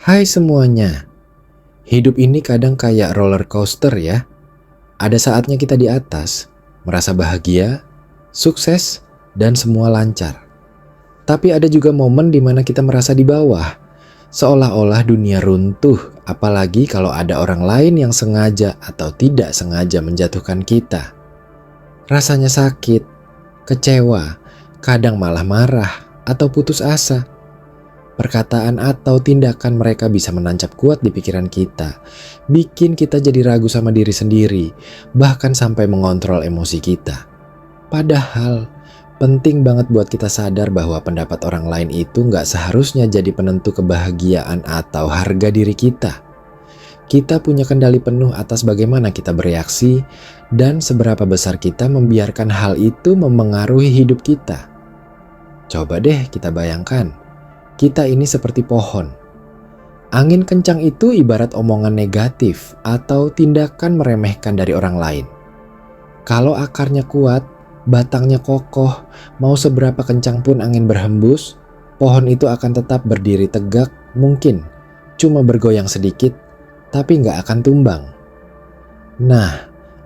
Hai semuanya, hidup ini kadang kayak roller coaster ya. Ada saatnya kita di atas, merasa bahagia, sukses, dan semua lancar. Tapi ada juga momen di mana kita merasa di bawah, seolah-olah dunia runtuh, apalagi kalau ada orang lain yang sengaja atau tidak sengaja menjatuhkan kita. Rasanya sakit, kecewa, kadang malah marah atau putus asa. Perkataan atau tindakan mereka bisa menancap kuat di pikiran kita, bikin kita jadi ragu sama diri sendiri, bahkan sampai mengontrol emosi kita. Padahal, penting banget buat kita sadar bahwa pendapat orang lain itu nggak seharusnya jadi penentu kebahagiaan atau harga diri kita. Kita punya kendali penuh atas bagaimana kita bereaksi dan seberapa besar kita membiarkan hal itu memengaruhi hidup kita. Coba deh kita bayangkan. Kita ini seperti pohon. Angin kencang itu ibarat omongan negatif atau tindakan meremehkan dari orang lain. Kalau akarnya kuat, batangnya kokoh, mau seberapa kencang pun angin berhembus, pohon itu akan tetap berdiri tegak, mungkin cuma bergoyang sedikit, tapi nggak akan tumbang. Nah,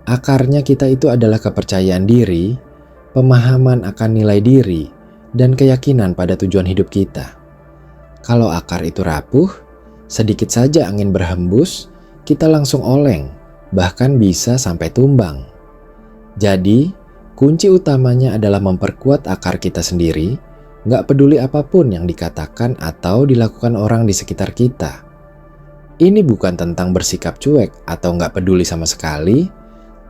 akarnya kita itu adalah kepercayaan diri, pemahaman akan nilai diri, dan keyakinan pada tujuan hidup kita. Kalau akar itu rapuh, sedikit saja angin berhembus, kita langsung oleng, bahkan bisa sampai tumbang. Jadi, kunci utamanya adalah memperkuat akar kita sendiri, nggak peduli apapun yang dikatakan atau dilakukan orang di sekitar kita. Ini bukan tentang bersikap cuek atau nggak peduli sama sekali,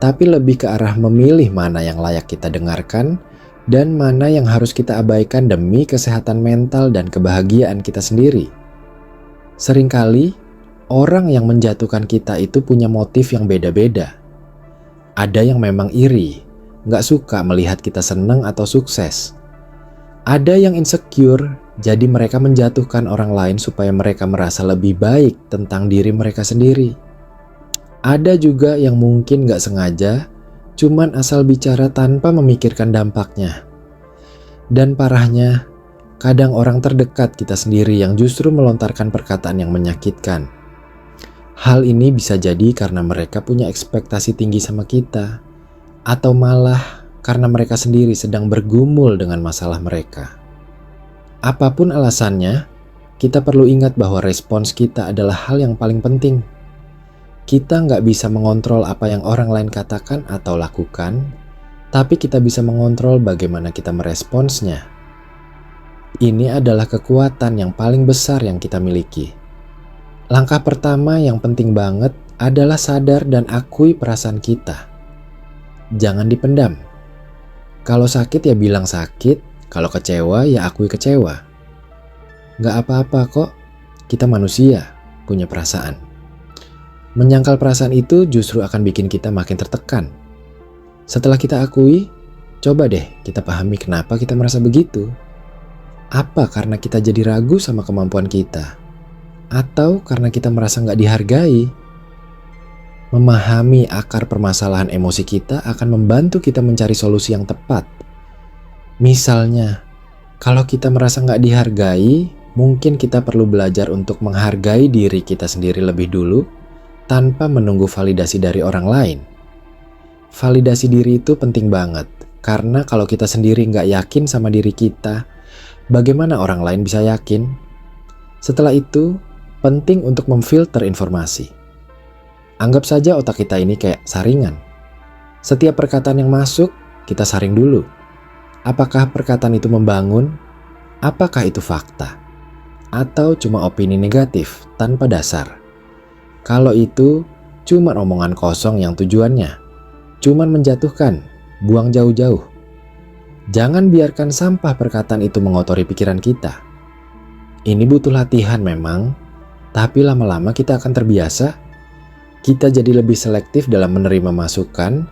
tapi lebih ke arah memilih mana yang layak kita dengarkan, dan mana yang harus kita abaikan demi kesehatan mental dan kebahagiaan kita sendiri. Seringkali, orang yang menjatuhkan kita itu punya motif yang beda-beda. Ada yang memang iri, gak suka melihat kita senang atau sukses. Ada yang insecure, jadi mereka menjatuhkan orang lain supaya mereka merasa lebih baik tentang diri mereka sendiri. Ada juga yang mungkin gak sengaja, cuman asal bicara tanpa memikirkan dampaknya. Dan parahnya, kadang orang terdekat kita sendiri yang justru melontarkan perkataan yang menyakitkan. Hal ini bisa jadi karena mereka punya ekspektasi tinggi sama kita, atau malah karena mereka sendiri sedang bergumul dengan masalah mereka. Apapun alasannya, kita perlu ingat bahwa respons kita adalah hal yang paling penting. Kita nggak bisa mengontrol apa yang orang lain katakan atau lakukan, tapi kita bisa mengontrol bagaimana kita meresponsnya. Ini adalah kekuatan yang paling besar yang kita miliki. Langkah pertama yang penting banget adalah sadar dan akui perasaan kita. Jangan dipendam. Kalau sakit ya bilang sakit, kalau kecewa ya akui kecewa. Nggak apa-apa kok, kita manusia, punya perasaan. Menyangkal perasaan itu justru akan bikin kita makin tertekan. Setelah kita akui, coba deh kita pahami kenapa kita merasa begitu. Apa karena kita jadi ragu sama kemampuan kita? Atau karena kita merasa nggak dihargai? Memahami akar permasalahan emosi kita akan membantu kita mencari solusi yang tepat. Misalnya, kalau kita merasa nggak dihargai, mungkin kita perlu belajar untuk menghargai diri kita sendiri lebih dulu, tanpa menunggu validasi dari orang lain. Validasi diri itu penting banget, karena kalau kita sendiri nggak yakin sama diri kita, bagaimana orang lain bisa yakin? Setelah itu, penting untuk memfilter informasi. Anggap saja otak kita ini kayak saringan. Setiap perkataan yang masuk, kita saring dulu. Apakah perkataan itu membangun? Apakah itu fakta? Atau cuma opini negatif tanpa dasar? Kalau itu cuma omongan kosong yang tujuannya cuma menjatuhkan, buang jauh-jauh. Jangan biarkan sampah perkataan itu mengotori pikiran kita. Ini butuh latihan memang, tapi lama-lama kita akan terbiasa. Kita jadi lebih selektif dalam menerima masukan,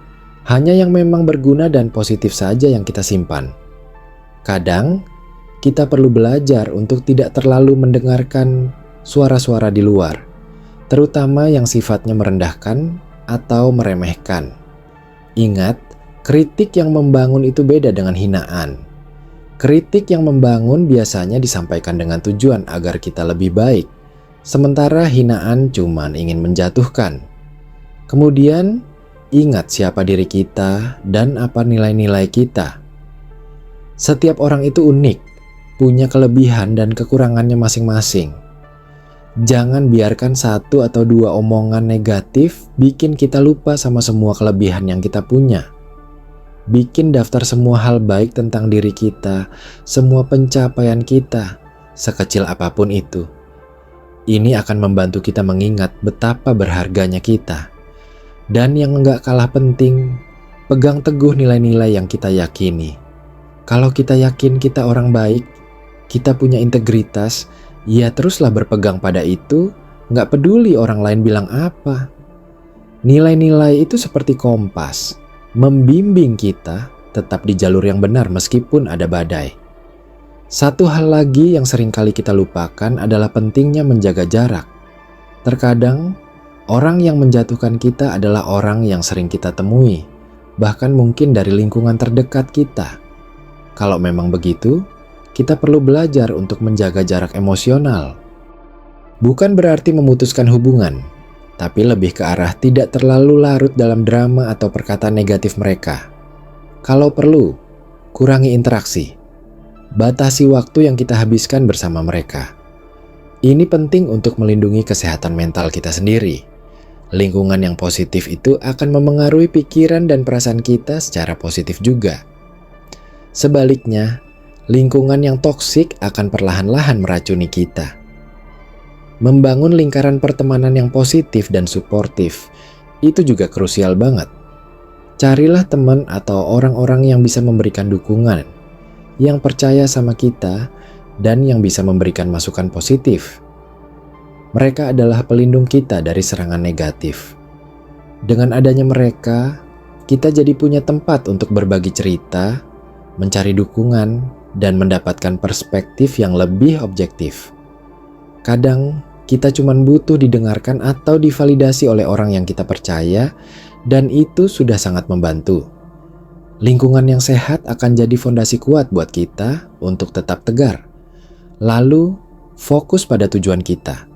hanya yang memang berguna dan positif saja yang kita simpan. Kadang, kita perlu belajar untuk tidak terlalu mendengarkan suara-suara di luar, terutama yang sifatnya merendahkan atau meremehkan. Ingat, kritik yang membangun itu beda dengan hinaan. Kritik yang membangun biasanya disampaikan dengan tujuan agar kita lebih baik, sementara hinaan cuman ingin menjatuhkan. Kemudian, ingat siapa diri kita dan apa nilai-nilai kita. Setiap orang itu unik, punya kelebihan dan kekurangannya masing-masing. Jangan biarkan satu atau dua omongan negatif bikin kita lupa sama semua kelebihan yang kita punya. Bikin daftar semua hal baik tentang diri kita, semua pencapaian kita, sekecil apapun itu. Ini akan membantu kita mengingat betapa berharganya kita. Dan yang enggak kalah penting, pegang teguh nilai-nilai yang kita yakini. Kalau kita yakin kita orang baik, kita punya integritas, ya teruslah berpegang pada itu, nggak peduli orang lain bilang apa. Nilai-nilai itu seperti kompas, membimbing kita tetap di jalur yang benar meskipun ada badai. Satu hal lagi yang sering kali kita lupakan adalah pentingnya menjaga jarak. Terkadang, orang yang menjatuhkan kita adalah orang yang sering kita temui, bahkan mungkin dari lingkungan terdekat kita. Kalau memang begitu, kita perlu belajar untuk menjaga jarak emosional. Bukan berarti memutuskan hubungan, tapi lebih ke arah tidak terlalu larut dalam drama atau perkataan negatif mereka. Kalau perlu, kurangi interaksi. Batasi waktu yang kita habiskan bersama mereka. Ini penting untuk melindungi kesehatan mental kita sendiri. Lingkungan yang positif itu akan memengaruhi pikiran dan perasaan kita secara positif juga. Sebaliknya, lingkungan yang toksik akan perlahan-lahan meracuni kita. Membangun lingkaran pertemanan yang positif dan suportif itu juga krusial banget. Carilah teman atau orang-orang yang bisa memberikan dukungan, yang percaya sama kita, dan yang bisa memberikan masukan positif. Mereka adalah pelindung kita dari serangan negatif. Dengan adanya mereka, kita jadi punya tempat untuk berbagi cerita, mencari dukungan, dan mendapatkan perspektif yang lebih objektif. Kadang, kita cuma butuh didengarkan atau divalidasi oleh orang yang kita percaya, dan itu sudah sangat membantu. Lingkungan yang sehat akan jadi fondasi kuat buat kita untuk tetap tegar. Lalu, fokus pada tujuan kita.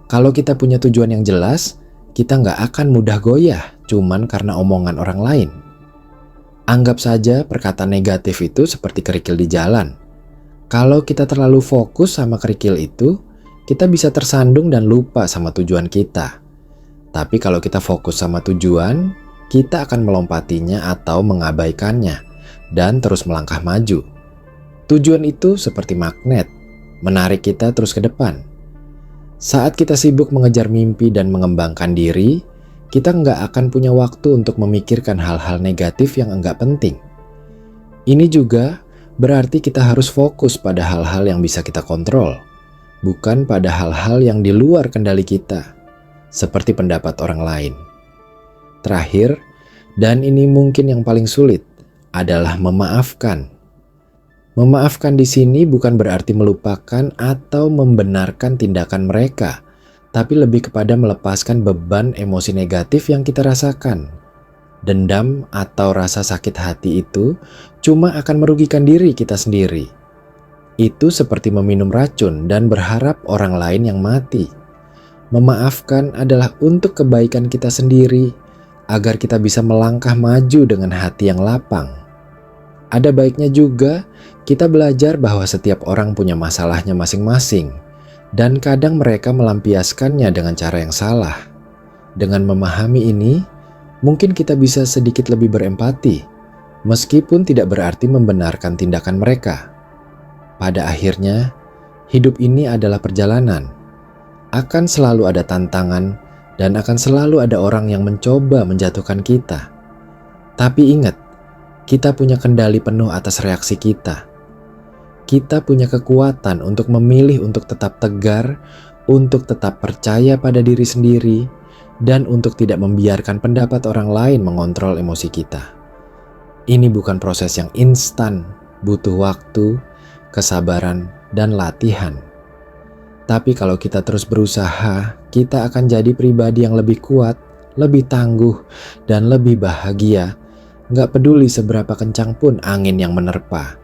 Kalau kita punya tujuan yang jelas, kita nggak akan mudah goyah cuman karena omongan orang lain. Anggap saja perkataan negatif itu seperti kerikil di jalan. Kalau kita terlalu fokus sama kerikil itu, kita bisa tersandung dan lupa sama tujuan kita. Tapi kalau kita fokus sama tujuan, kita akan melompatinya atau mengabaikannya dan terus melangkah maju. Tujuan itu seperti magnet, menarik kita terus ke depan. Saat kita sibuk mengejar mimpi dan mengembangkan diri, kita nggak akan punya waktu untuk memikirkan hal-hal negatif yang enggak penting. Ini juga berarti kita harus fokus pada hal-hal yang bisa kita kontrol, bukan pada hal-hal yang di luar kendali kita, seperti pendapat orang lain. Terakhir, dan ini mungkin yang paling sulit, adalah memaafkan. Memaafkan di sini bukan berarti melupakan atau membenarkan tindakan mereka, tapi lebih kepada melepaskan beban emosi negatif yang kita rasakan. Dendam atau rasa sakit hati itu cuma akan merugikan diri kita sendiri. Itu seperti meminum racun dan berharap orang lain yang mati. Memaafkan adalah untuk kebaikan kita sendiri, agar kita bisa melangkah maju dengan hati yang lapang. Ada baiknya juga kita belajar bahwa setiap orang punya masalahnya masing-masing, dan kadang mereka melampiaskannya dengan cara yang salah. Dengan memahami ini, mungkin kita bisa sedikit lebih berempati, meskipun tidak berarti membenarkan tindakan mereka. Pada akhirnya, hidup ini adalah perjalanan. Akan selalu ada tantangan, dan akan selalu ada orang yang mencoba menjatuhkan kita. Tapi ingat, kita punya kendali penuh atas reaksi kita. Kita punya kekuatan untuk memilih untuk tetap tegar, untuk tetap percaya pada diri sendiri, dan untuk tidak membiarkan pendapat orang lain mengontrol emosi kita. Ini bukan proses yang instan, butuh waktu, kesabaran, dan latihan. Tapi kalau kita terus berusaha, kita akan jadi pribadi yang lebih kuat, lebih tangguh, dan lebih bahagia. Nggak peduli seberapa kencang pun angin yang menerpa.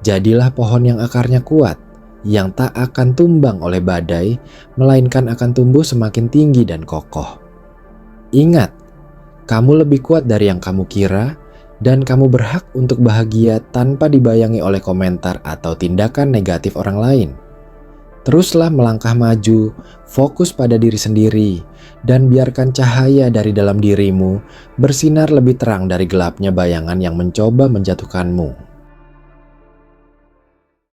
Jadilah pohon yang akarnya kuat, yang tak akan tumbang oleh badai, melainkan akan tumbuh semakin tinggi dan kokoh. Ingat, kamu lebih kuat dari yang kamu kira, dan kamu berhak untuk bahagia tanpa dibayangi oleh komentar atau tindakan negatif orang lain. Teruslah melangkah maju, fokus pada diri sendiri, dan biarkan cahaya dari dalam dirimu bersinar lebih terang dari gelapnya bayangan yang mencoba menjatuhkanmu.